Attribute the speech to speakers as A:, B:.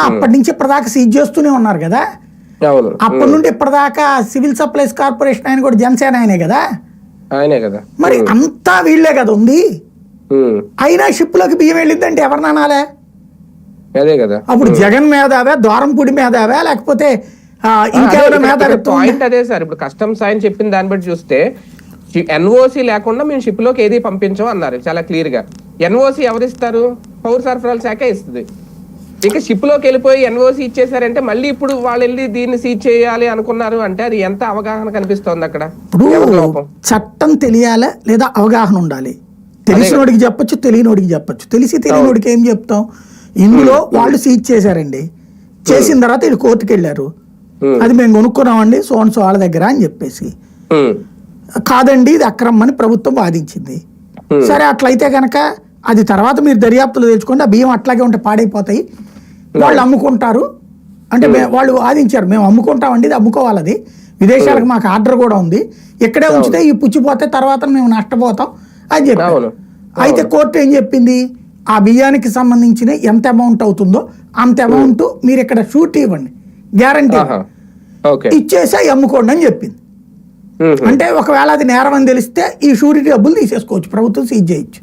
A: అప్పటి నుంచి ఇప్పటిదాకా సీజ్ చేస్తూనే ఉన్నారు కదా. అప్పటి నుండి ఇప్పటిదాకా సివిల్ సప్లైస్ కార్పొరేషన్ ఆయన కూడా జనసేన ఆయనే కదా. మరి అంతా వీళ్లే కదా ఉంది. అయినా షిప్ లోకి బియ్యం వెళ్ళిందంటే ఎవరిని అనాలే?
B: అదే కదా.
A: అప్పుడు జగన్ మేధావే, ద్వారంపూడి మేధావే, లేకపోతే ఇంకెవరైనా మేధావి?
B: పాయింట్ అదే సార్. ఇప్పుడు కస్టమ్స్ ఆయన చెప్పిన దాన్ని బట్టి చూస్తే ఎన్ఓసి లేకుండా మేము షిప్ లోకి ఏది పంపించం అన్నారు చాలా క్లియర్ గా. ఎన్ఓసి ఎవరిస్తారు? పౌర సరఫరాల శాఖ ఇస్తుంది. ఇక షిప్ లోకి వెళ్ళిపోయి ఎన్ఓసి ఇచ్చేసారంటే మళ్ళీ ఇప్పుడు వాళ్ళు వెళ్ళి దీన్ని సీజ్ చేయాలి అనుకున్నారు అంటే అది ఎంత అవగాహన కనిపిస్తోంది అక్కడ?
A: చట్టం తెలియాలా లేదా అవగాహన ఉండాలి. తెలిసినోడికి చెప్పొచ్చు, తెలియనోడికి చెప్పొచ్చు. తెలిసి తెలియనోడికి ఏం చెప్తాం? ఇందులో వాళ్ళు సీజ్ చేశారండి, చేసిన తర్వాత వీళ్ళు కోర్టుకు వెళ్ళారు, అది మేము కొనుక్కున్నామండి సోన్స్ వాళ్ళ దగ్గర అని చెప్పేసి. కాదండి ఇది అక్రమం అని ప్రభుత్వం వాదించింది. సరే అట్లయితే కనుక అది తర్వాత మీరు దర్యాప్తులు తెచ్చుకోండి, ఆ బియ్యం అట్లాగే ఉంటే పాడైపోతాయి, వాళ్ళు అమ్ముకుంటారు అంటే వాళ్ళు వాదించారు. మేము అమ్ముకుంటామండి, ఇది అమ్ముకోవాలి, అది విదేశాలకు మాకు ఆర్డర్ కూడా ఉంది, ఇక్కడే ఉంచితే ఈ పుచ్చిపోతే తర్వాత మేము నష్టపోతాం అని చెప్పారు. అయితే కోర్టు ఏం చెప్పింది? ఆ బియ్యానికి సంబంధించిన ఎంత అమౌంట్ అవుతుందో అంత అమౌంట్ మీరు ఇక్కడ షూట్ ఇవ్వండి, గ్యారంటీ ఇచ్చేసి అమ్ముకోండి అని చెప్పింది. అంటే ఒకవేళ అది నేరం అని తెలిస్తే ఈ షూరిటీ డబ్బులు తీసేసుకోవచ్చు, ప్రభుత్వం సీజ్ చేయొచ్చు.